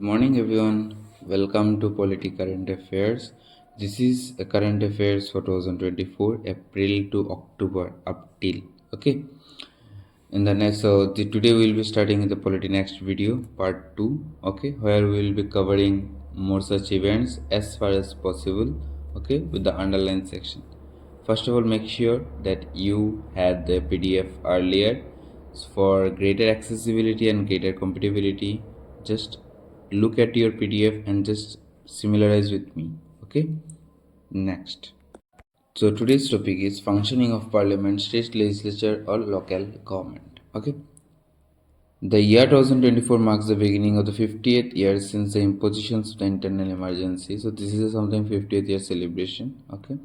Good morning, everyone. Welcome to Polity Current Affairs. This is a current affairs for 2024, April to October up till. Okay. In the next, today we will be starting the Polity next video part 2. Okay, where we will be covering more such events as far as possible. Okay, with the underline section. First of all, make sure that you had the PDF earlier. For greater accessibility and greater compatibility, just look at your PDF and just similarize with me. Okay, next. So today's topic is functioning of parliament, state legislature or local government. Okay, the year 2024 marks the beginning of the 50th year since the imposition of the internal emergency. So this is something 50th year celebration. Okay,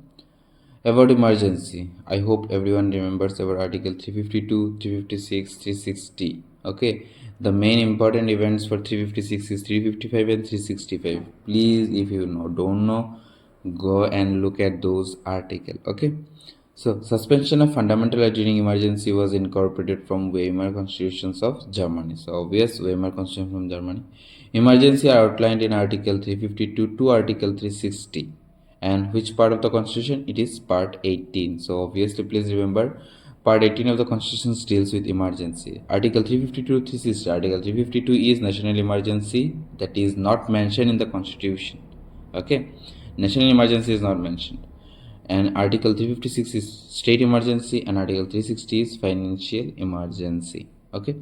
about emergency, I hope everyone remembers our article 352, 356, 360. Okay, the main important events for 356 is 355 and 365. Please, if you don't know, go and look at those articles. Okay, so suspension of fundamental right during emergency was incorporated from Weimar constitutions of Germany. So obvious, Weimar constitution from Germany. Emergency are outlined in article 352 to article 360. And which part of the constitution? It is part 18. So obviously, please remember, part 18 of the constitution deals with emergency. Article 352 360. Article 352 is national emergency, that is not mentioned in the constitution. Okay, national emergency is not mentioned. And article 356 is state emergency, and article 360 is financial emergency. Okay,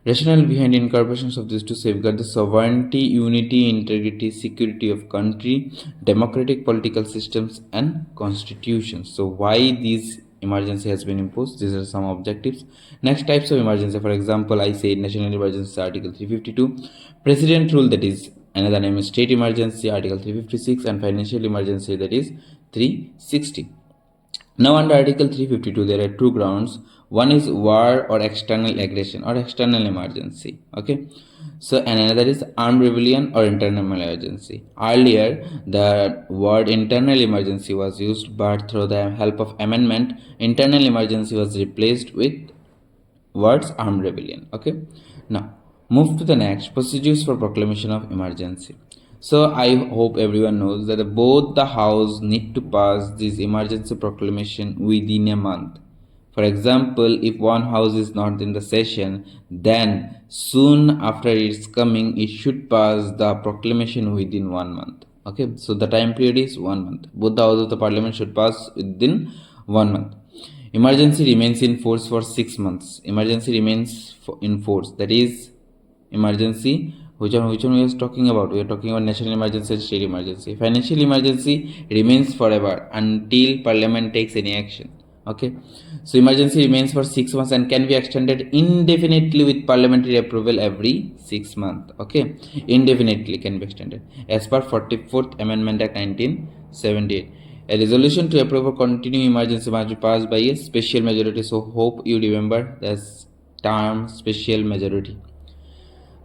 rationale behind incorporations of these to safeguard the sovereignty, unity, integrity, security of country, democratic political systems and constitutions. So why these emergency has been imposed? These are some objectives. Next, types of emergency. For example, I say national emergency, article 352, president rule, that is another name is state emergency, article 356, and financial emergency, that is 360. Now under article 352 there are two grounds. One is war or external aggression or external emergency. Okay, so and another is armed rebellion or internal emergency. Earlier the word internal emergency was used, but through the help of amendment, internal emergency was replaced with words armed rebellion. Okay, now move to the next, procedures for proclamation of emergency. So I hope everyone knows that both the house need to pass this emergency proclamation within a month. For example, if one house is not in the session, then soon after its coming, it should pass the proclamation within 1 month. Okay, so the time period is 1 month. Both the houses of the parliament should pass within 1 month. Emergency remains in force for 6 months. Emergency remains in force. That is emergency. Which one we are talking about? We are talking about national emergency and state emergency. Financial emergency remains forever until parliament takes any action. Okay, so emergency remains for 6 months and can be extended indefinitely with parliamentary approval every 6 months. Okay, indefinitely can be extended as per 44th Amendment Act 1978. A resolution to approve or continue emergency must be passed by a special majority. So hope you remember this term, special majority.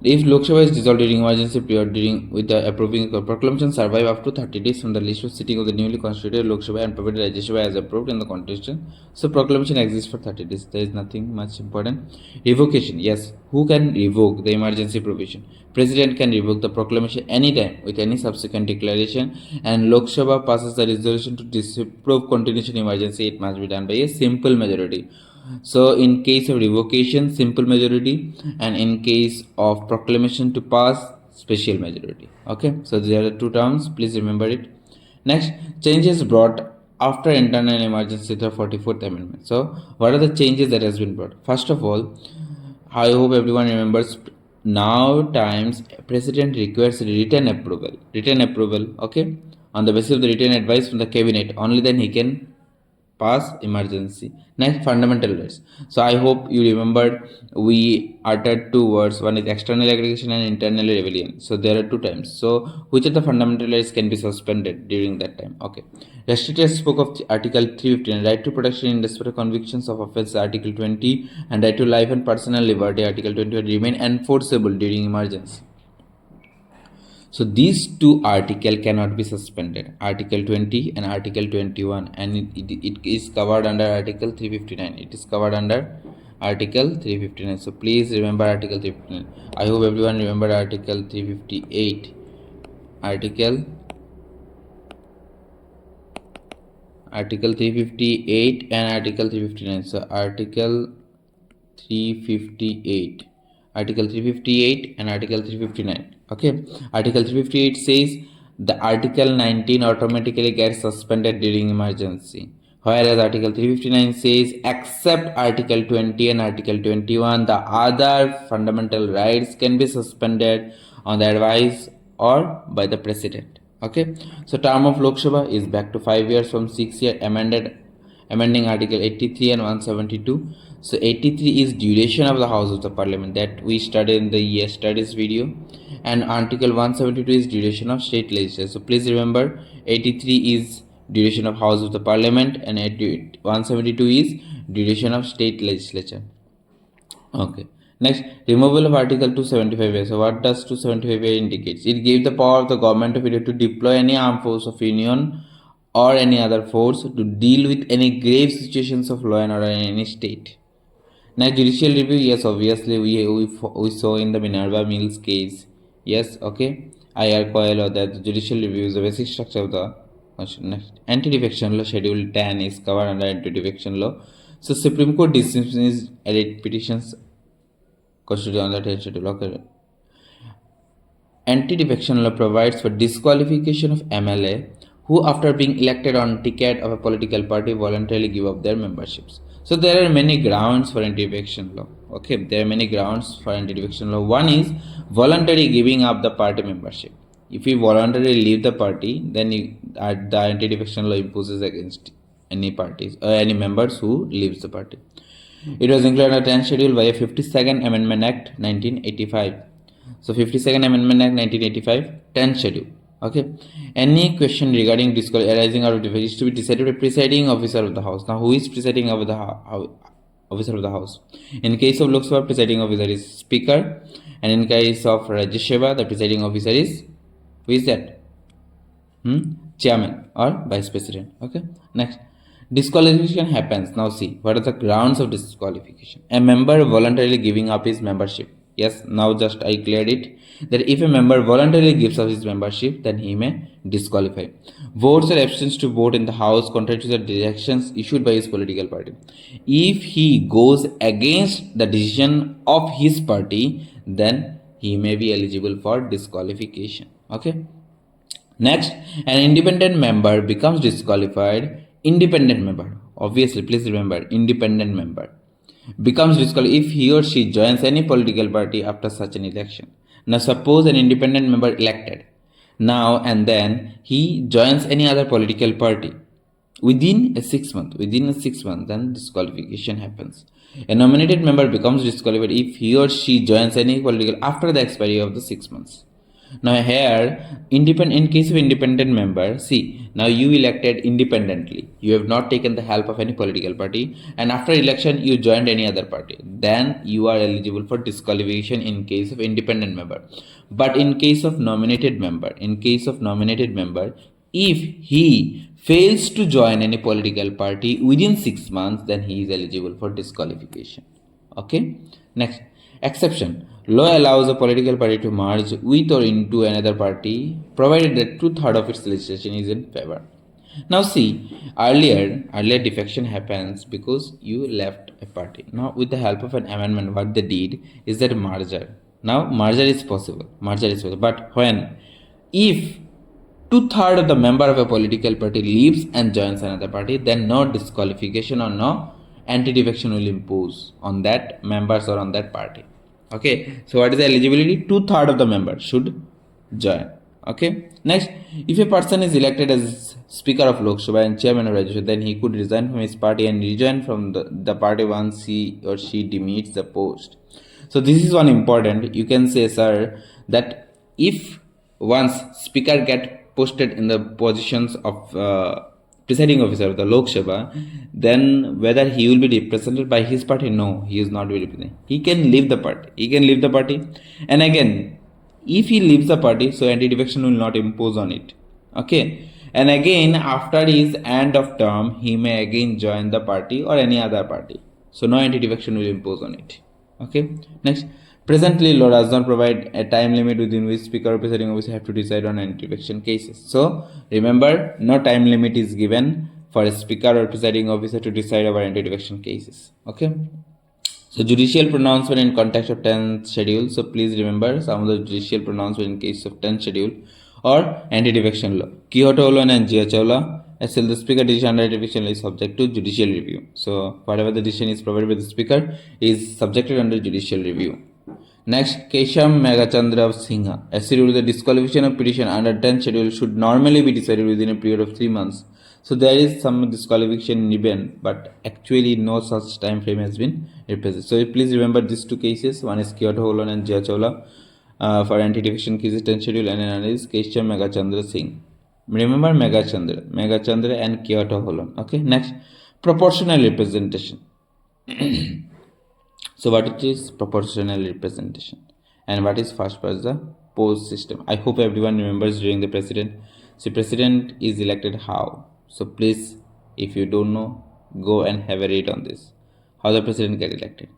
If Lok Sabha is dissolved during emergency period with the approving proclamation survive up to 30 days from the list of sitting of the newly constituted Lok Sabha and provided Rajya Sabha as approved in the constitution. So proclamation exists for 30 days. There is nothing much important. Revocation. Yes, who can revoke the emergency provision? President can revoke the proclamation anytime with any subsequent declaration, and Lok Sabha passes the resolution to disapprove continuation emergency. It must be done by a simple majority. So in case of revocation, simple majority, and in case of proclamation to pass, special majority. Okay, so these are the two terms, please remember it. Next, changes brought after internal emergency, the 44th amendment. So what are the changes that has been brought? First of all, I hope everyone remembers, now times president requires written approval. Okay, on the basis of the written advice from the cabinet, only then he can pass emergency. Next, fundamental rights. So I hope you remembered we uttered two words. One is external aggregation and internal rebellion. So there are two times. So which of the fundamental rights can be suspended during that time? Okay. Restricted spoke of Article 315, right to protection in respect of convictions of offence, Article 20, and right to life and personal liberty, Article 21, remain enforceable during emergency. So these two articles cannot be suspended, Article 20 and Article 21, and it is covered under Article 359. It is covered under Article 359. So please remember Article 359. I hope everyone remember Article 358. Article 358 and Article 359. So Article 358, Article 358 and Article 359. Okay, Article 358 says the Article 19 automatically gets suspended during emergency, whereas Article 359 says except Article 20 and Article 21 the other fundamental rights can be suspended on the advice or by the President. Okay, so term of Lok Sabha is back to 5 years from 6 year, amending Article 83 and 172. So 83 is duration of the House of the Parliament that we studied in the IAS studies video, and Article 172 is duration of state legislature. So please remember 83 is duration of House of the Parliament and 172 is duration of state legislature. Okay. Next, removal of Article 275A. So what does 275A indicates? It gives the power of the government of India to deploy any armed force of Union or any other force to deal with any grave situations of law and order in any state. Now judicial review, yes, obviously we saw in the Minerva Mills case. Yes, okay. IR coil or that judicial review is the basic structure of the question. Next, anti-defection law schedule 10 is covered under anti-defection law. So Supreme Court dismisses elite petitions constituted on the 10th schedule. Okay. Anti-defection law provides for disqualification of MLA who after being elected on ticket of a political party voluntarily give up their memberships. So there are many grounds for anti-defection law. Okay, there are many grounds for anti-defection law. One is voluntary giving up the party membership. If you voluntarily leave the party, then the anti-defection law imposes against any parties or any members who leaves the party. It was included in the 10th schedule by a 52nd Amendment Act 1985. So 52nd Amendment Act 1985, 10th schedule. Okay. Any question regarding disqualification arising out of defection is to be decided by presiding officer of the House. Now, who is presiding of the officer of the House? In case of Lok Sabha, presiding officer is Speaker, and in case of Rajya Sabha, the presiding officer is, who is that? Chairman or Vice President. Okay. Next, disqualification happens. Now see, what are the grounds of disqualification? A member voluntarily giving up his membership. Yes, now just I cleared it, that if a member voluntarily gives up his membership, then he may disqualify. Votes or abstains to vote in the House contrary to the directions issued by his political party. If he goes against the decision of his party, then he may be eligible for disqualification. Okay. Next, an independent member becomes disqualified. Independent member, obviously, please remember, independent member becomes disqualified if he or she joins any political party after such an election. Now suppose an independent member elected now and then he joins any other political party within a 6 month, then disqualification happens. A nominated member becomes disqualified if he or she joins any political after the expiry of the 6 months. Now here, in case of independent member, see, now you elected independently. You have not taken the help of any political party, and after election you joined any other party. Then you are eligible for disqualification in case of independent member. But in case of nominated member, if he fails to join any political party within 6 months, then he is eligible for disqualification. Okay. Next, exception. Law allows a political party to merge with or into another party provided that 2/3 of its legislation is in favor. Now see, earlier defection happens because you left a party. Now with the help of an amendment, what they did is that merger. Now merger is possible. But if 2/3 of the member of a political party leaves and joins another party, then no disqualification or no anti-defection will impose on that members or on that party. Okay, so what is the eligibility? 2/3 of the members should join. Okay. Next, if a person is elected as Speaker of Lok Sabha and Chairman of Rajya Sabha, then he could resign from his party and rejoin from the party once he or she demeets the post. So this is one important. You can say, sir, that if once Speaker get posted in the positions of presiding officer of the Lok Sabha, then whether he will be represented by his party? No, he is not represented. He can leave the party. And again, if he leaves the party, so anti-defection will not impose on it. Okay. And again, after his end of term, he may again join the party or any other party. so no anti-defection will impose on it. Okay, next, presently law does not provide a time limit within which speaker or presiding officer have to decide on anti-defection cases. So remember, no time limit is given for a speaker or presiding officer to decide over anti-defection cases. Okay, so judicial pronouncement in context of 10th schedule. So please remember some of the judicial pronouncement in case of 10th schedule or anti-defection law. Kyoto law and GHO law. As the speaker decision under anti-defection law is subject to judicial review. So whatever the decision is provided by the speaker is subjected under judicial review. Next, Kesham Megachandra of Singha. As the disqualification of petition under 10th schedule should normally be decided within a period of 3 months. So there is some disqualification given, but actually no such time frame has been represented. So please remember these two cases. One is Kyoto Holon and Jyachola for anti-defection cases 10th schedule, and another is Kesham Megachandra Singh. Remember Megachandra and Kyoto Holon. Okay. Next, proportional representation. So what it is proportional representation, and what is first was the post system. I hope everyone remembers during the president. So president is elected how? So please, if you don't know, go and have a read on this, how the president get elected.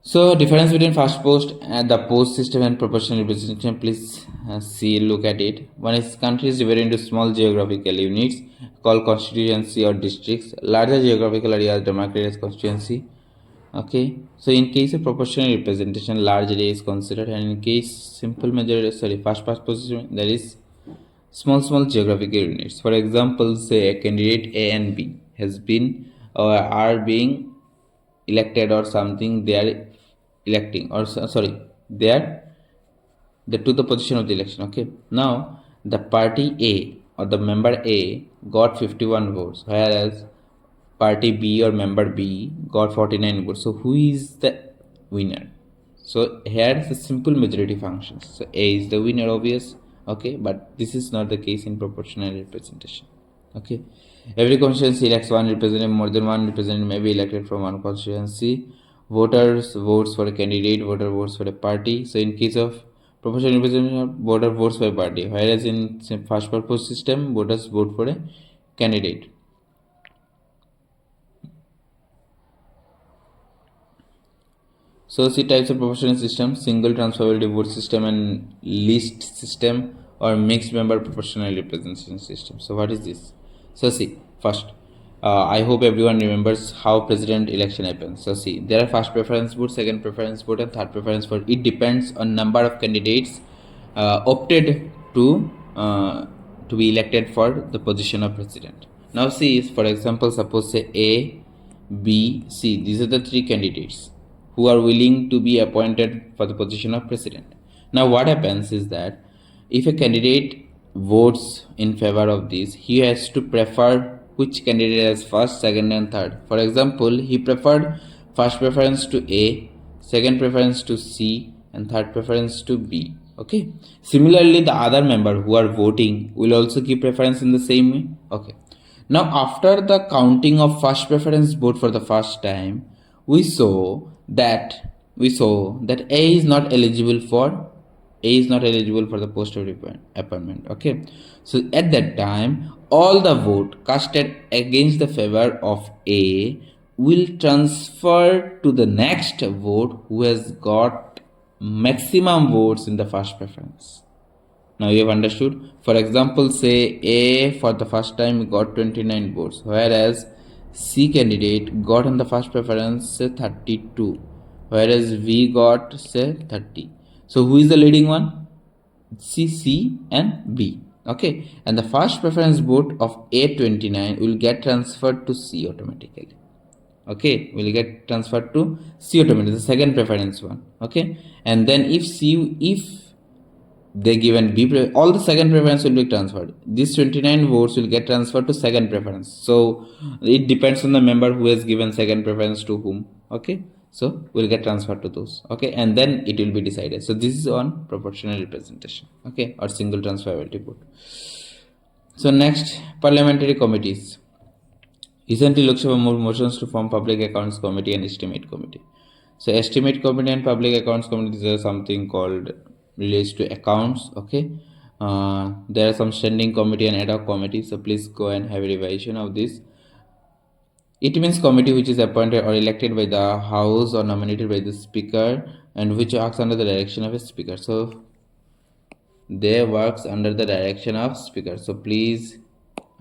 So difference between first post and the post system and proportional representation, please look at it. One is countries divided into small geographical units called constituency or districts. Larger geographical areas demarcated as constituency. Okay, so in case of proportional representation, large area is considered, and in case simple majority, first past position, there is small geographical units. For example, say a candidate A and B has been or are being elected or something, they are electing, or sorry, they are to the position of the election. Okay, now the party A or the member A got 51 votes, whereas party B or member B got 49 votes. So who is the winner? So here is the simple majority functions. So A is the winner, obvious. Okay, but this is not the case in proportional representation. Okay, every constituency elects one representative. More than one representative may be elected from one constituency. Voters votes for a candidate, voter votes for a party. So in case of proportional representation, voter votes for a party, whereas in first purpose system, voters vote for a candidate. So see types of proportional system: single transferability vote system and list system, or mixed member proportional representation system. So what is this? So see, first, I hope everyone remembers how president election happens. So see, there are first preference vote, second preference vote, and third preference vote. It depends on number of candidates opted to be elected for the position of president. Now see, for example, suppose say A, B, C. These are the three candidates who are willing to be appointed for the position of president. Now what happens is that if a candidate votes in favor of this, he has to prefer which candidate as first, second and third. For example, he preferred first preference to A, second preference to C, and third preference to B. Okay. Similarly, the other member who are voting will also give preference in the same way. Okay. Now after the counting of first preference vote for the first time, we saw that A is not eligible for the post of appointment. Okay, so at that time, all the vote casted against the favor of A will transfer to the next vote who has got maximum votes in the first preference. Now you have understood. For example, say A for the first time got 29 votes, whereas C candidate got in the first preference say 32, whereas V got say 30. So who is the leading one? C and B. Okay, and the first preference vote of A29 will get transferred to C automatically. Okay, will get transferred to C automatically, the second preference one. Okay, and then if they given B, all the second preference will be transferred. These 29 votes will get transferred to second preference. So it depends on the member who has given second preference to whom. Okay, so will get transferred to those. Okay, and then it will be decided. So this is on proportional representation. Okay, or single transferability vote. So next, parliamentary committees. Recently, Lok Sabha moved motions to form Public Accounts Committee and Estimate Committee. So Estimate Committee and Public Accounts Committee are something called relates to accounts. Okay, there are some standing committee and ad hoc committee. So please go and have a revision of this. It means committee which is appointed or elected by the House or nominated by the Speaker and which acts under the direction of a Speaker. So they works under the direction of Speaker. So please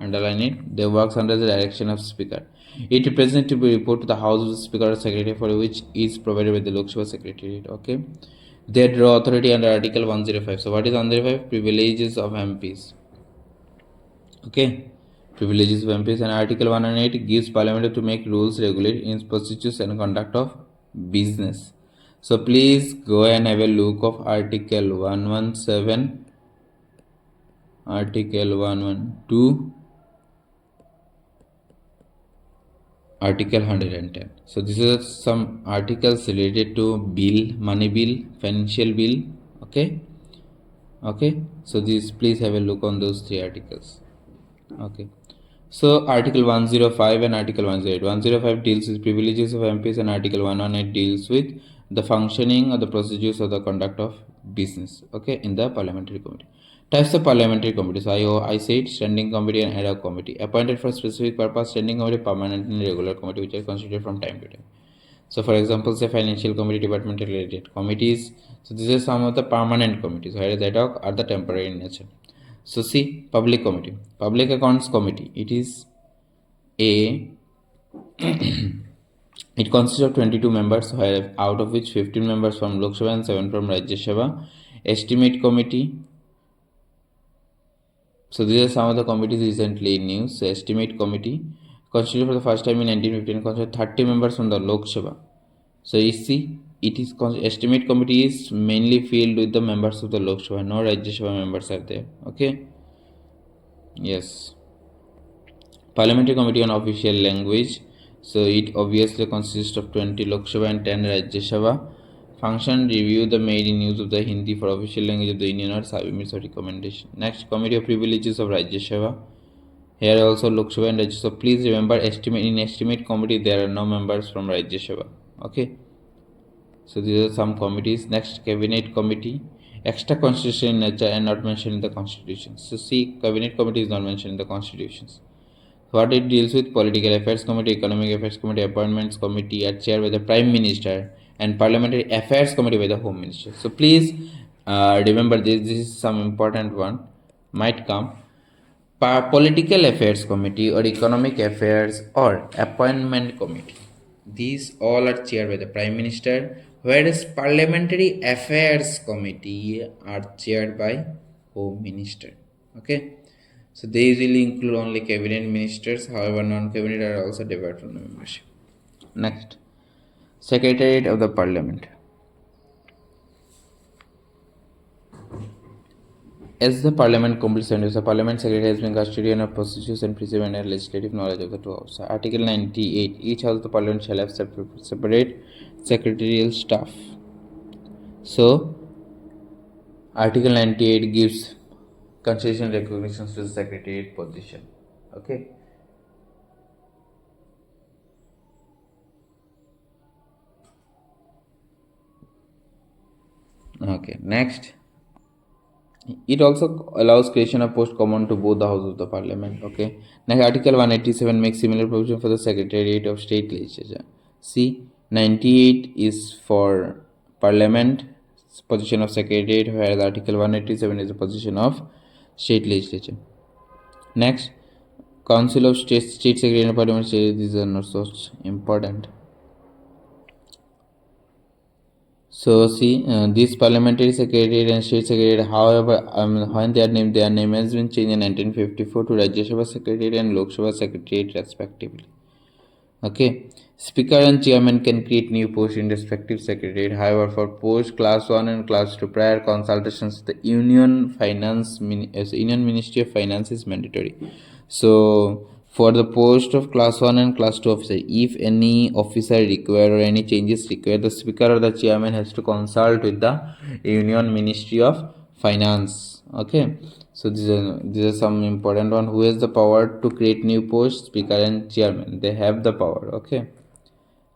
underline it. They works under the direction of Speaker. It represents to be report to the House of the Speaker or Secretary for which is provided by the Lok Sabha Secretariat. Okay. They draw authority under Article 105. So what is 105? Privileges of MPs. Okay. Privileges of MPs, and Article 108 gives Parliament to make rules, regulate in procedures and conduct of business. So please go and have a look of Article 117, Article 112, Article 110. So these are some articles related to bill, money bill, financial bill. Okay. So these, please have a look on those three articles. Okay. So Article 105 and Article 108. 105 deals with privileges of MPs and Article 118 deals with the functioning or the procedures or the conduct of business. Okay, in the parliamentary committee. Types of parliamentary committees. I said standing committee and ad hoc committee. Appointed for specific purpose, standing committee, permanent and regular committee which are constituted from time to time. So for example, say financial committee, departmental related committees. So these are some of the permanent committees, whereas ad hoc are the temporary in nature. So see, public committee, public accounts committee. It is a it consists of 22 members, out of which 15 members from Lok Sabha and 7 from Rajya Sabha. Estimate committee. So these are some of the committees recently in news. So estimate committee constituted for the first time in 1915, constituted 30 members from the Lok Sabha. So you see, it is estimate committee is mainly filled with the members of the Lok Sabha. No Rajya Sabha members are there. Okay. Yes. Parliamentary Committee on Official Language. So it obviously consists of 20 Lok Sabha and 10 Rajya Sabha. Function: review the made in use of the Hindi for official language of the Union or submits a recommendation. Next, Committee of Privileges of Rajya Sabha. Here also Lok Sabha and Rajya Sabha. Please remember, estimate committee there are no members from Rajya Sabha. Okay. So these are some committees. Next, Cabinet Committee. Extra constitutional in nature and not mentioned in the Constitution. So see, Cabinet Committee is not mentioned in the Constitutions. What it deals with: Political Affairs Committee, Economic Affairs Committee, Appointments Committee are chaired by the Prime Minister, and Parliamentary Affairs Committee by the Home Minister. So please remember this. This is some important one. Might come. Political Affairs Committee or Economic Affairs or Appointment Committee. These all are chaired by the Prime Minister, whereas Parliamentary Affairs Committee are chaired by Home Minister. Okay. So they usually include only cabinet ministers. However, non-cabinet are also divided from the membership. Next, Secretariat of the Parliament. As the Parliament completes the Parliament Secretary has been custodian of procedures and preserve and legislative knowledge of the two houses. Article 98. Each house of the Parliament shall have separate secretarial staff. So, Article 98 gives constitutional recognition to the secretariat position. Okay. Okay. Next, it also allows creation of post common to both the houses of the Parliament. Okay. Next, Article 187 makes similar provision for the Secretariat of State Legislature. See, 98 is for Parliament position of Secretariat, whereas Article 187 is the position of State Legislature. Next, Council of State Secretary and Parliament. These are not so important. So see, this Parliamentary Secretariat and State Secretariat, however, when their name has been changed in 1954 to Rajya Sabha Secretariat and Lok Sabha Secretariat respectively. Okay. Speaker and chairman can create new posts in respective secretariat. However, for posts class 1 and class 2, prior consultations the Union Ministry of Finance is mandatory. So for the post of class 1 and class 2 officer, if any officer required or any changes required, the speaker or the chairman has to consult with the Union Ministry of Finance. Okay. So these are some important one. Who has the power to create new posts? Speaker and chairman. They have the power. Okay.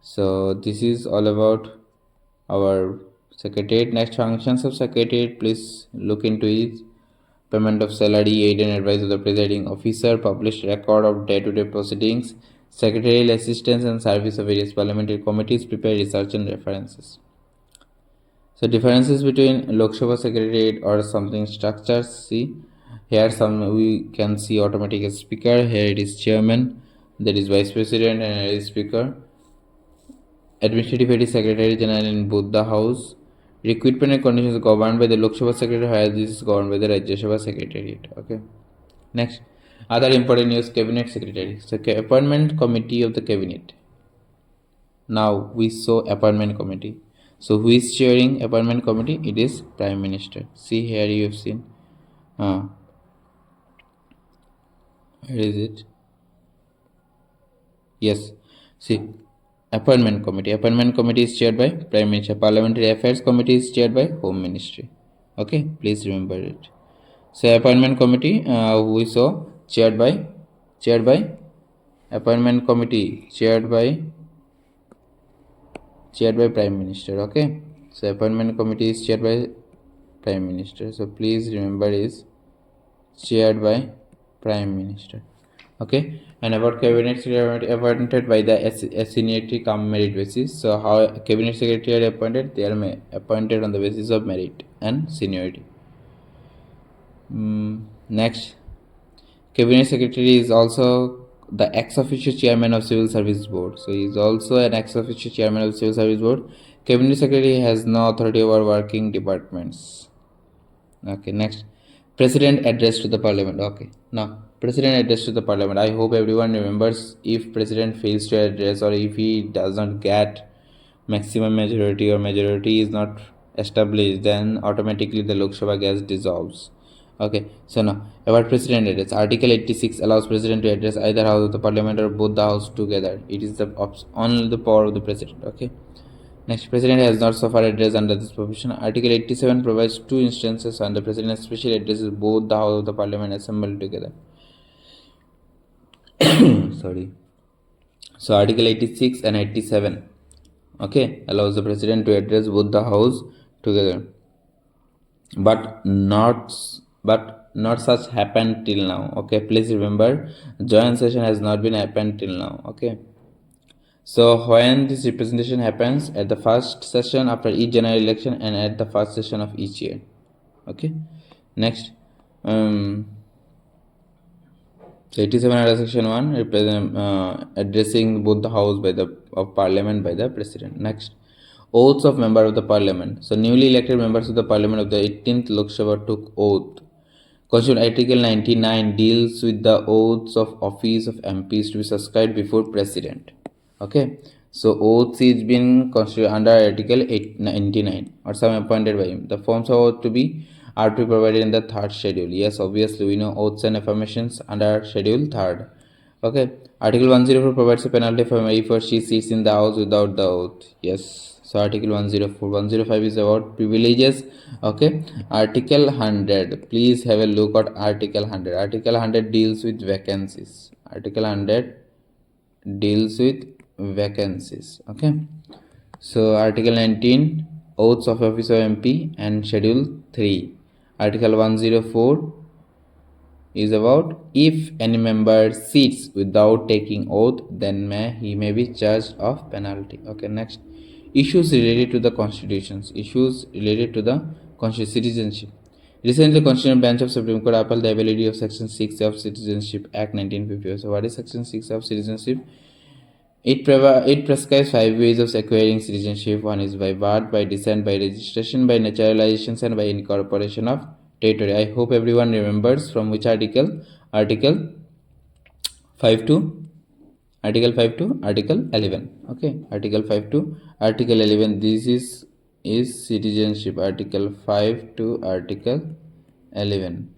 So this is all about our secretariat. Next, functions of secretariat. Please look into it. Payment of salary, aid and advice of the presiding officer, published record of day-to-day proceedings, secretarial assistance and service of various parliamentary committees, prepare research and references. So differences between Lok Sabha Secretariat or something structures. See, here some we can see automatic speaker. Here it is chairman, that is vice president, and here is speaker. Administrative head is secretary general in both the house. Recruitment and conditions governed by the Lok Sabha Secretary, while this is governed by the Rajya Sabha Secretariat. Okay. Next, other important news: cabinet secretary. So appointment committee of the cabinet. Now we saw appointment committee. So who is chairing appointment committee? It is Prime Minister. See here you have seen. Where is it? Yes. See, appointment committee. Appointment committee is chaired by Prime Minister. Parliamentary Affairs Committee is chaired by Home Ministry. Okay, please remember it. So appointment committee, we saw chaired by appointment committee chaired by Prime Minister. Okay, so appointment committee is chaired by Prime Minister. So please remember is chaired by Prime Minister. Okay, and about cabinet secretary appointed by the seniority cum merit basis. So how cabinet secretary are appointed? They are appointed on the basis of merit and seniority. Next, cabinet secretary is also the ex officio chairman of Civil Service Board. So he is also an ex officio chairman of Civil Service Board. Cabinet secretary has no authority over working departments. Okay, next, president address to the parliament. Okay, now president address to the parliament. I hope everyone remembers, if president fails to address or if he does not get maximum majority or majority is not established, then automatically the Lok Sabha gets dissolves. Okay, so now about president address. Article 86 allows president to address either house of the parliament or both the house together. It is the only the power of the president. Okay. Next, president has not so far addressed under this provision. Article 87 provides two instances when the president especially addresses both the house of the parliament assembled together. Sorry. So Article 86 and 87, okay, allows the president to address both the house together, but not such happened till now. Okay, please remember, joint session has not been happened till now. Okay, so when this representation happens at the first session after each general election and at the first session of each year. Okay, next, so 87 under section 1 addressing both the house of parliament by the president. Next, oaths of member of the parliament. So newly elected members of the parliament of the 18th Lok Sabha took oath. Constitution Article 99 deals with the oaths of office of MPs to be subscribed before president. Okay, so oaths is been constituted under Article 99 or some appointed by him. The forms of oath are to be provided in the third schedule. Yes, obviously we know oaths and affirmations under schedule 3rd. Okay, Article 104 provides a penalty for if or she sits in the house without the oath. Yes, so Article 104. 105 is about privileges. Okay, Article 100. Please have a look at Article 100. Article 100 deals with vacancies. Article 100 deals with vacancies. Okay, so Article 19, oaths of office of MP, and Schedule 3. Article 104 is about if any member sits without taking oath, then he may be charged of penalty. Okay, next, issues related to the constitutions. Issues related to the citizenship. Recently, the Constitutional Bench of Supreme Court upheld the validity of Section 6 of Citizenship Act 1955. So what is Section 6 of Citizenship? It prescribes 5 ways of acquiring citizenship. One is by birth, by descent, by registration, by naturalization, and by incorporation of territory. I hope everyone remembers from which article? Article 5 to Article 11. Okay, Article 5 to Article 11. This is citizenship. Article 5 to Article 11.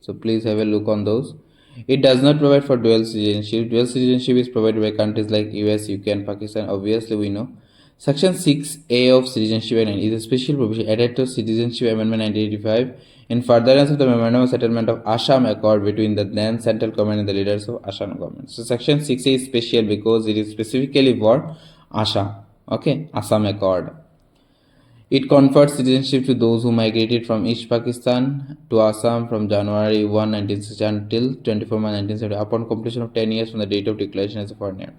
So please have a look on those. It does not provide for dual citizenship. Dual citizenship is provided by countries like US, UK, and Pakistan. Obviously, we know. Section 6A of Citizenship Amendment is a special provision added to Citizenship Amendment 1985 in furtherance of the Memorandum of Settlement of Assam Accord between the then central government and the leaders of Assam government. So Section 6A is special because it is specifically for Assam. Okay, Assam Accord. It confers citizenship to those who migrated from East Pakistan to Assam from January 1, 1960 until 24 March 1970 upon completion of 10 years from the date of declaration as a foreigner.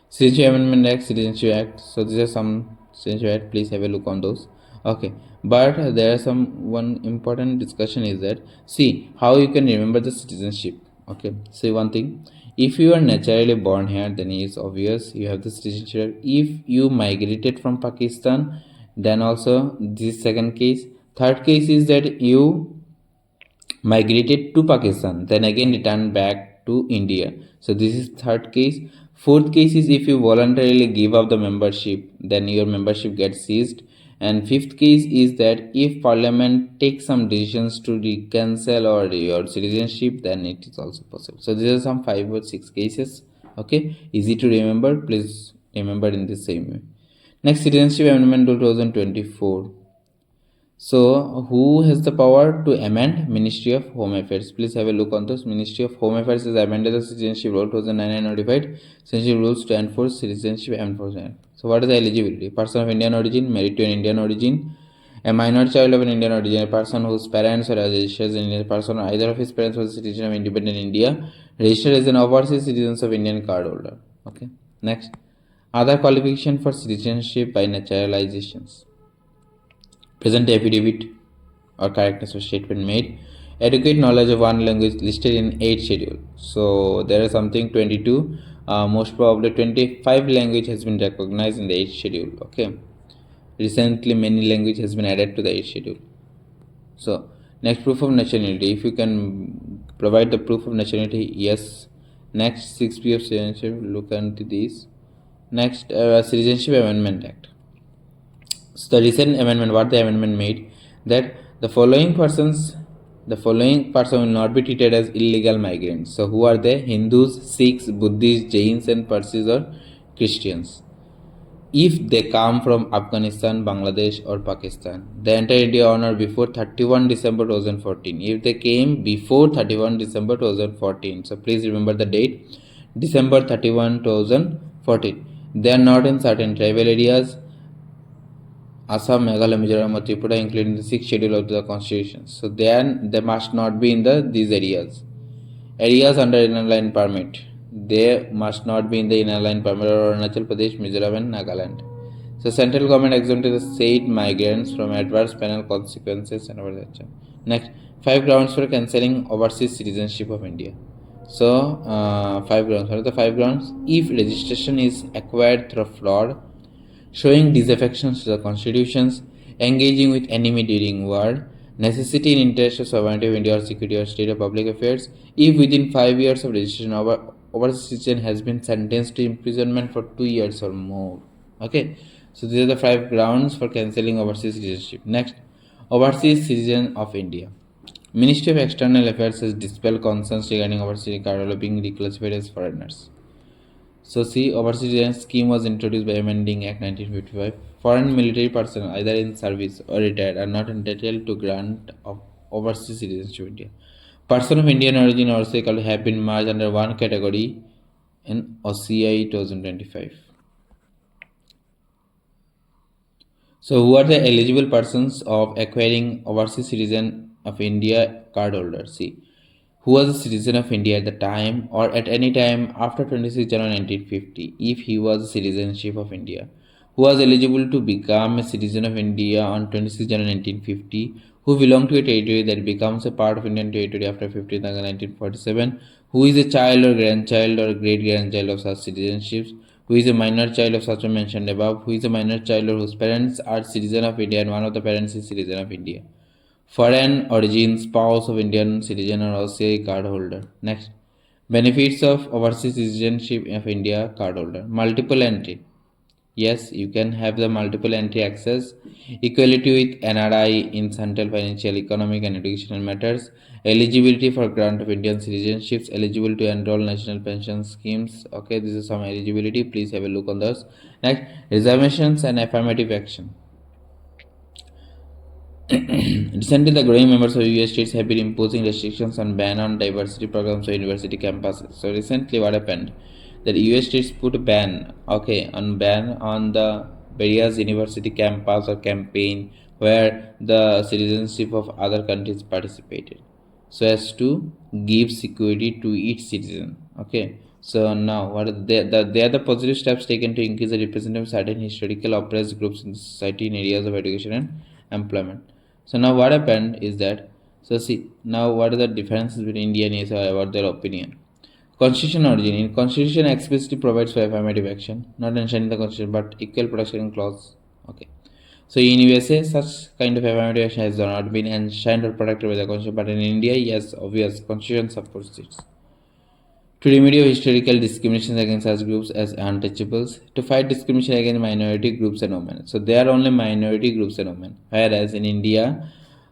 Citizenship Amendment Act, Citizenship Act. So these are some Citizenship Act. Please have a look on those. Okay, but there are one important discussion is that see how you can remember the citizenship. Okay, say one thing. If you are naturally born here, then it's obvious you have the citizenship. If you migrated from Pakistan, then also this second case. Third case is that you migrated to Pakistan, then again returned back to India. So this is third case. Fourth case is if you voluntarily give up the membership, then your membership gets seized. And fifth case is that if Parliament takes some decisions to reconcile or your citizenship, then it is also possible. So these are some 5 or 6 cases. Okay, easy to remember. Please remember in the same way. Next, Citizenship Amendment 2024. So, who has the power to amend? Ministry of Home Affairs. Please have a look on this. Ministry of Home Affairs has amended the Citizenship Law 2009 notified citizenship rules to enforce citizenship enforcement. So, what is the eligibility? Person of Indian origin, married to an Indian origin, a minor child of an Indian origin, a person whose parents are registered in India, person or either of his parents was a citizen of independent India, registered as an overseas citizen of Indian card holder. Okay. Next, other qualification for citizenship by naturalizations. Present affidavit or correctness of statement made, adequate knowledge of one language listed in 8 schedule. So there is something 22, most probably 25 language has been recognized in the 8th schedule. Okay, recently many language has been added to the 8th schedule. So next, proof of nationality. If you can provide the proof of nationality, yes. Next, 6B of citizenship, look into this. Next, Citizenship Amendment Act. So the recent amendment, what the amendment made, that the following person will not be treated as illegal migrants. So who are they? Hindus, Sikhs, Buddhists, Jains and Parsis or Christians. If they come from Afghanistan, Bangladesh or Pakistan, they enter India on or before 31 December 2014. If they came before 31 December 2014, so please remember the date, December 31, 2014. They are not in certain tribal areas, Assam, Meghalaya, Mizoram, or Tripura, including the 6th schedule of the constitution. So then they must not be in these areas. Areas under inner line permit. They must not be in the inner line permit or Arunachal Pradesh, Mizoram and Nagaland. So central government exempted the said migrants from adverse penal consequences and over that. Next, 5 grounds for cancelling overseas citizenship of India. So 5 grounds. What are the 5 grounds? If registration is acquired through fraud, showing disaffection to the constitutions, engaging with enemy during war, necessity and interest of sovereignty of India or security or state or public affairs, if within 5 years of registration overseas citizen has been sentenced to imprisonment for 2 years or more. Okay, so these are the 5 grounds for cancelling overseas citizenship. Next, overseas citizen of India. Ministry of External Affairs has dispelled concerns regarding overseas card being reclassified as foreigners. So see, overseas citizen scheme was introduced by amending Act 1955. Foreign military personnel either in service or retired are not entitled to grant of overseas citizenship to India. Person of Indian origin or also have been merged under one category in OCI 2025. So who are the eligible persons of acquiring overseas citizen of India card holders? See, who was a citizen of India at the time or at any time after 26 January 1950 if he was a citizenship of India, who was eligible to become a citizen of India on 26 January 1950, who belonged to a territory that becomes a part of Indian territory after 15th August 1947, who is a child or grandchild or great-grandchild of such citizenships, who is a minor child of such one mentioned above, who is a minor child or whose parents are citizen of India and one of the parents is citizen of India. Foreign origin spouse of Indian citizen or OCI card holder. Next, benefits of overseas citizenship of India card holder. Multiple entry. Yes, you can have the multiple entry access. Equality with NRI in central financial, economic and educational matters. Eligibility for grant of Indian citizenships. Eligible to enroll national pension schemes. Okay, this is some eligibility. Please have a look on those. Next, reservations and affirmative action. Recently, the growing members of US states have been imposing restrictions and ban on diversity programs of university campuses. So recently, what happened? That US states put a ban, on the various university campus or campaign where the citizenship of other countries participated, so as to give security to each citizen. Okay, so now what are they are the positive steps taken to increase the representation of certain historical oppressed groups in society in areas of education and employment. So now what happened is that, so see now what are the differences between India and USA about their opinion. Constitution origin. In Constitution explicitly provides for affirmative action, not mentioned in the Constitution, but equal protection clause. Okay. So in USA, such kind of affirmative action has not been enshrined or protected by the Constitution, but in India, yes, obvious, Constitution supports it. To remedy historical discrimination against such groups as untouchables, to fight discrimination against minority groups and women. So they are only minority groups and women, whereas in India,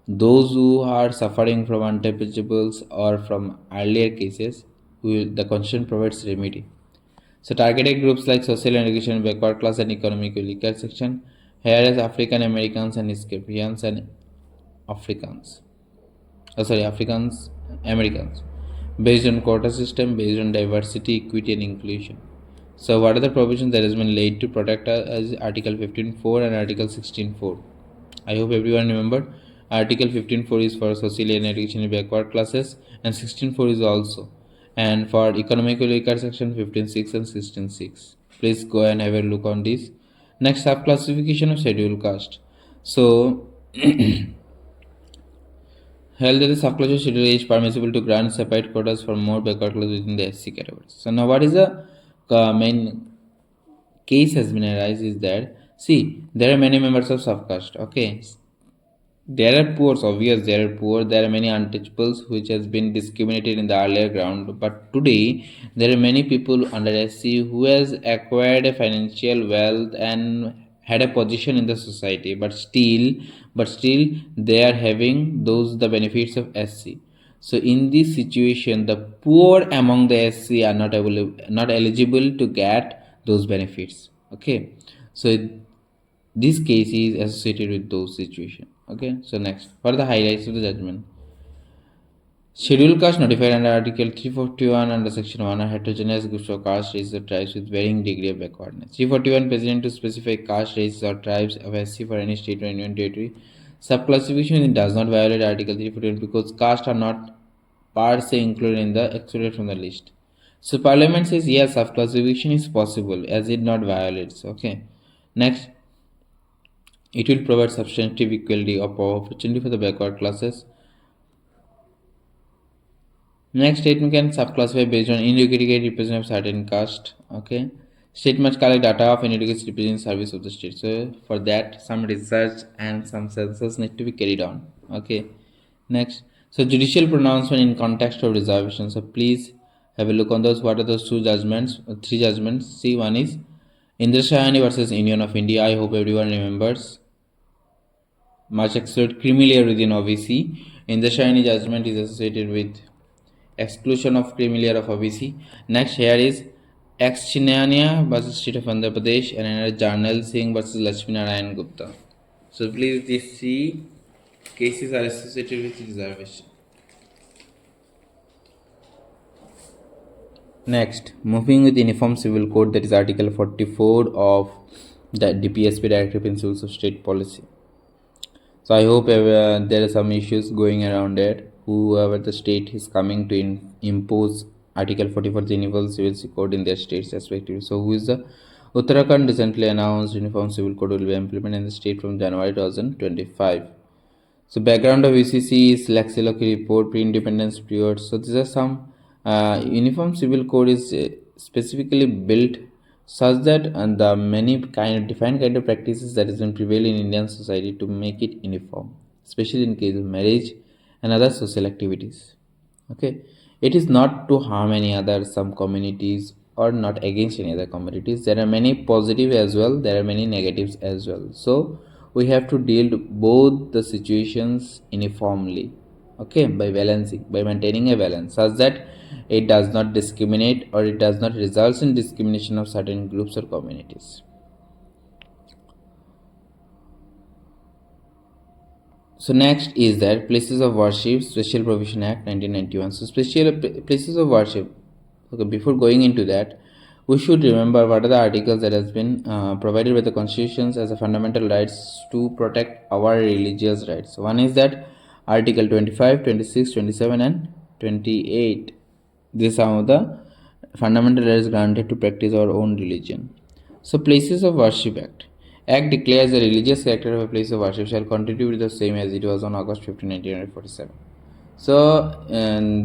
those who are suffering from untouchables or from earlier cases, the Constitution provides remedy. So targeted groups like social and education, backward class and economically weaker section, whereas African Americans and Ethiopians and Africans. Africans Americans. Based on quota system, based on diversity, equity and inclusion. So what are the provisions that has been laid to protect us as Article 15.4 and Article 16.4? I hope everyone remembered. Article 15.4 is for social and educationally backward classes, and 16.4 is also. And for economically weaker section, 15.6 and 16.6. Please go and have a look on this. Next, subclassification of scheduled caste. So held that the subclass schedule is permissible to grant separate quotas for more backward classes within the SC categories. So now what is the main case has been arise is that, see, there are many members of subcaste. Okay, there are poor, obvious there are poor, there are many untouchables which has been discriminated in the earlier ground, but today there are many people under SC who has acquired a financial wealth and had a position in the society, but still they are having those the benefits of SC. So in this situation, the poor among the SC are not eligible to get those benefits. Okay, so this case is associated with those situations. Okay, so next, what are the highlights of the judgment? Scheduled caste notified under Article 341 under Section 1 are heterogeneous groups of caste, races, or tribes with varying degree of backwardness. 341 present to specify caste, races, or tribes of SC for any state or union territory. Subclassification does not violate Article 341 because caste are not per se included in the excluded from the list. So Parliament says yes, subclassification is possible as it not violates. Okay, next. It will provide substantive equality of opportunity for the backward classes. Next, state can subclassify based on inadequate representation of certain caste. Okay, state must collect data of inadequate representation service of the state. So for that, some research and some census need to be carried on. Okay, next, so judicial pronouncement in context of reservation. So please have a look on those. What are those three judgments? See, one is Indra Shahani versus Union of India. I hope everyone remembers. Much excluded creamy layer within OBC. In the shiny judgment is associated with exclusion of creamy layer of OBC. Next here is Ex Chinania versus State of Andhra Pradesh and another Jarnal Singh versus Lakshmi Narayan Gupta. So please these three cases are associated with reservation. Next, moving with Uniform Civil Code, that is Article 44 of the DPSP Directive Principles of State Policy. So I hope there are some issues going around it. Whoever the state is coming to impose Article 44 the Uniform Civil Code in their states respectively. So who is the Uttarakhand recently announced Uniform Civil Code will be implemented in the state from January 2025. So background of UCC is Laxilocki report, pre-independence period. So these are some Uniform Civil Code is specifically built such that the many defined kind of practices that is been prevail in Indian society to make it uniform, especially in case of marriage and other social activities. Okay, it is not to harm any other some communities or not against any other communities. There are many positive as well, there are many negatives as well. So we have to deal with both the situations uniformly. Okay, by maintaining a balance such that it does not discriminate or it does not result in discrimination of certain groups or communities. So next is that Places of Worship Special Provision Act 1991. So special places of worship. Okay, before going into that, We should remember what are the articles that has been provided by the constitutions as a fundamental rights to protect our religious rights. One is that article 25, 26, 27 and 28. These are some of the fundamental rights granted to practice our own religion. So Places of Worship Act declares the religious character of a place of worship shall continue to be the same as it was on August 15, 1947. So,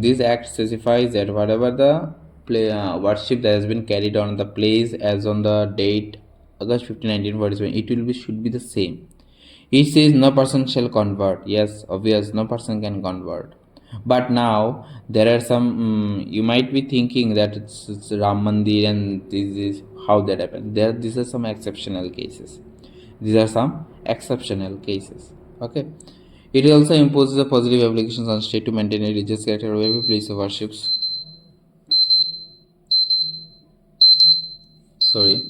this act specifies that whatever the worship that has been carried on the place as on the date August 15, 1947, it will be should be the same. It says no person shall convert. Yes, obvious, no person can convert. But now there are some. You might be thinking that it's Ram Mandir and this is how that happened. These are some exceptional cases. These are some exceptional cases. Okay. It also imposes a positive obligations on state to maintain a religious character of every place of worships. Sorry.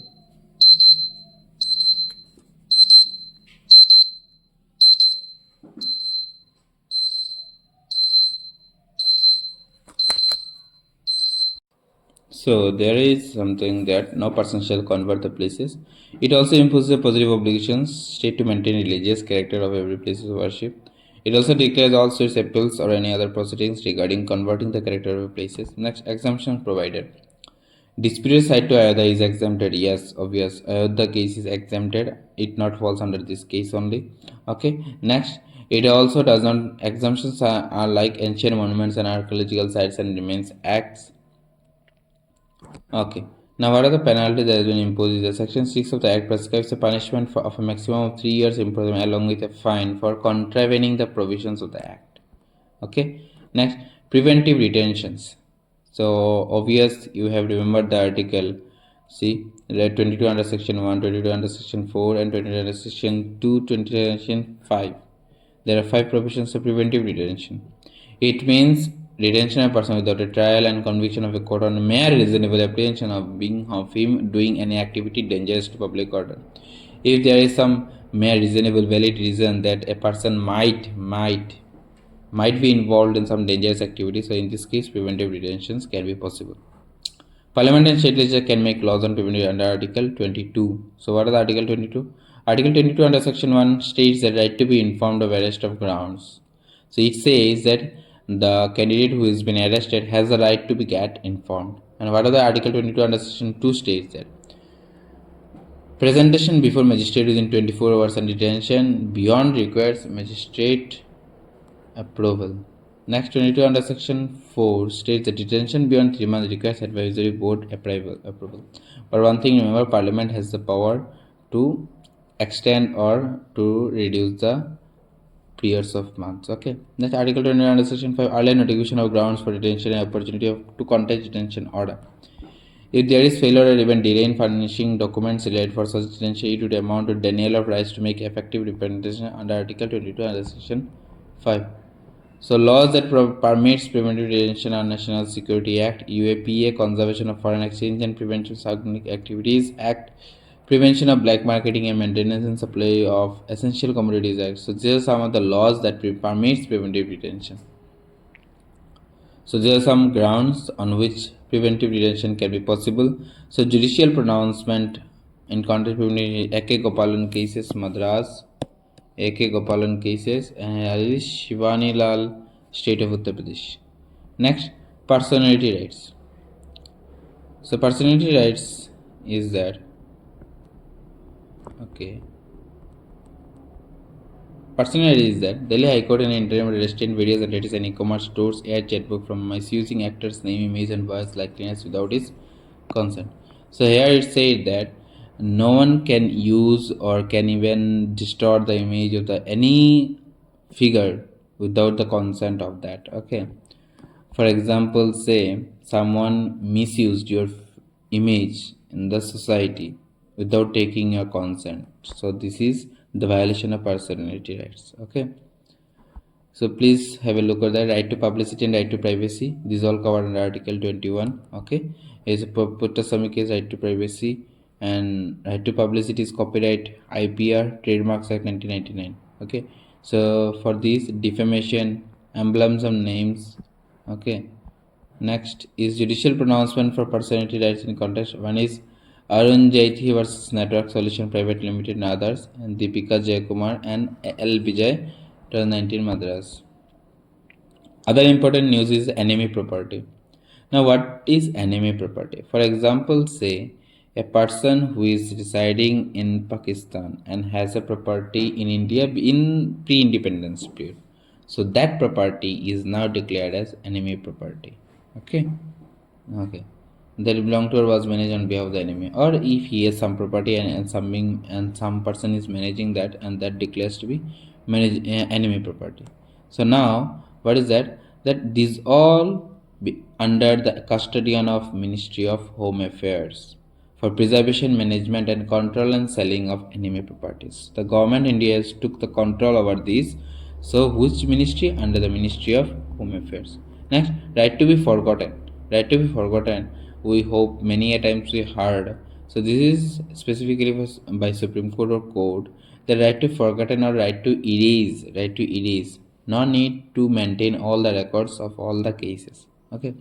So there is something that no person shall convert the places. It also imposes a positive obligations state to maintain religious character of every place of worship. It also declares all such appeals or any other proceedings regarding converting the character of places. Next, exemption provided. Disputed side to Ayodhya is exempted. Yes, obvious. Ayodhya case is exempted. It not falls under this case only. Okay. Next, it also does not. Exemptions are like ancient monuments and archaeological sites and remains acts. Okay. Now, what are the penalties that has been imposed? The Section 6 of the Act prescribes a punishment of a maximum of 3 years imprisonment along with a fine for contravening the provisions of the Act. Okay. Next, preventive retentions. So, obvious, you have remembered the article. See, 22 under Section 1, 22 under Section 4, and 22 under Section 2, 22 under Section 5. There are 5 provisions of preventive retention. It means detention of a person without a trial and conviction of a court on mere reasonable apprehension of him doing any activity dangerous to public order. If there is some mere reasonable valid reason that a person might be involved in some dangerous activity, so in this case preventive detentions can be possible. Parliament and state legislature can make laws on preventive under Article 22. So what is Article 22? Article 22 under Section 1 states the right to be informed of arrest of grounds. So it says that the candidate who has been arrested has the right to be get informed. And what are the Article 22 under Section 2 states that presentation before magistrate within 24 hours and detention beyond requires magistrate approval. Next, 22 under Section 4 states that detention beyond 3 months requires advisory board approval. But one thing, remember, Parliament has the power to extend or to reduce the periods of months. Okay. Next, Article 20 under Section 5, early notification of grounds for detention and opportunity to contest detention order. If there is failure or even delay in furnishing documents related for such detention, it would amount to denial of rights to make effective representation under Article 22 under Section 5. So laws that permits preventive detention are National Security Act, UAPA, Conservation of Foreign Exchange and Prevention of Economic Activities Act, Prevention of Black Marketing and Maintenance and Supply of Essential Commodities Act. So these are some of the laws that permits preventive detention. So there are some grounds on which preventive detention can be possible. So judicial pronouncement in context preventive A.K. Gopalan cases, Madras, A.K. Gopalan cases, and Shivani Lal, State of Uttar Pradesh. Next, personality rights. So personality rights is that, okay. Personality is that Delhi High Court and interim restrained various entities and e-commerce stores air chatbook from misusing actors' name, image, and voice likeness without his consent. So here it said that no one can use or can even distort the image of any figure without the consent of that. Okay. For example, say someone misused your image in the society without taking your consent. So this is the violation of personality rights. Okay. So please have a look at that. Right to publicity and right to privacy. These all covered under Article 21. Okay. Is a Puttaswamy case, right to privacy, and right to publicity is copyright, IPR, Trademarks Act 1999. Okay. So for this defamation, emblems of names. Okay. Next is judicial pronouncement for personality rights in context. One is Arun Jaithi versus Network Solution Private Limited and others, and Deepika Jaykumar and L. Vijay, 2019 Madras. Other important news is enemy property. Now, what is enemy property? For example, say a person who is residing in Pakistan and has a property in India in pre-independence period. So that property is now declared as enemy property. Okay. Okay. That belong to or was managed on behalf of the enemy. Or if he has some property and some person is managing that and that declares to be enemy property. So now what is that? That these all be under the custodian of Ministry of Home Affairs for preservation, management, and control and selling of enemy properties. The government India has took the control over these. So which ministry? Under the Ministry of Home Affairs. Next, right to be forgotten. Right to be forgotten. We hope many a times we heard. So this is specifically by Supreme Court or court. The right to forgotten or right to erase. Right to erase. No need to maintain all the records of all the cases. Okay.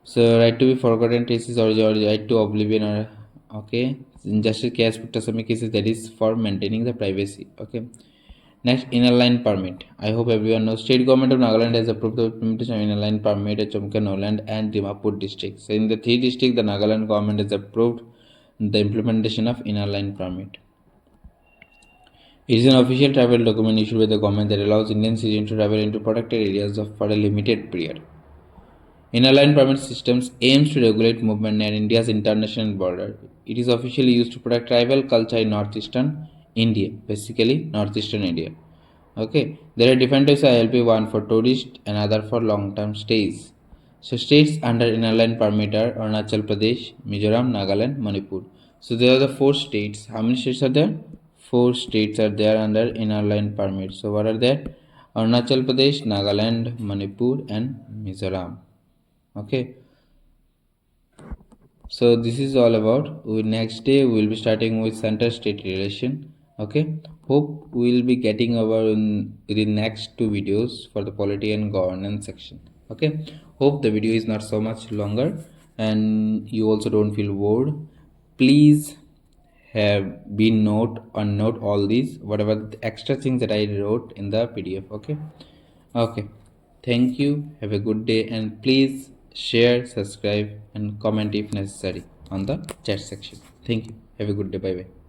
So right to be forgotten cases or right to oblivion or okay. In justice case Puttasamy cases that is for maintaining the privacy. Okay. Next, inner line permit. I hope everyone knows. State government of Nagaland has approved the implementation of inner line permit at Chamka and Dimapur districts. So in the three districts, the Nagaland government has approved the implementation of inner line permit. It is an official travel document issued by the government that allows Indian citizens to travel into protected areas for a limited period. Inner line permit systems aims to regulate movement near India's international border. It is officially used to protect tribal culture in northeastern India, basically northeastern India. Okay, there are different types of ILP, one for tourist, another for long-term stays. So states under inner line permit are Arunachal Pradesh, Mizoram, Nagaland, Manipur. So there are the four states. How many states are there? Four states are there under inner line permit. So what are there? Arunachal Pradesh, Nagaland, Manipur, and Mizoram. Okay. So this is all about. Next day we will be starting with center-state relation. Okay. Hope we will be getting over in the next two videos for the polity and governance section. Okay. Hope the video is not so much longer and you also don't feel bored. Please have been note all these whatever the extra things that I wrote in the PDF. Okay. Okay. Thank you. Have a good day and please share, subscribe and comment if necessary on the chat section. Thank you. Have a good day. Bye bye.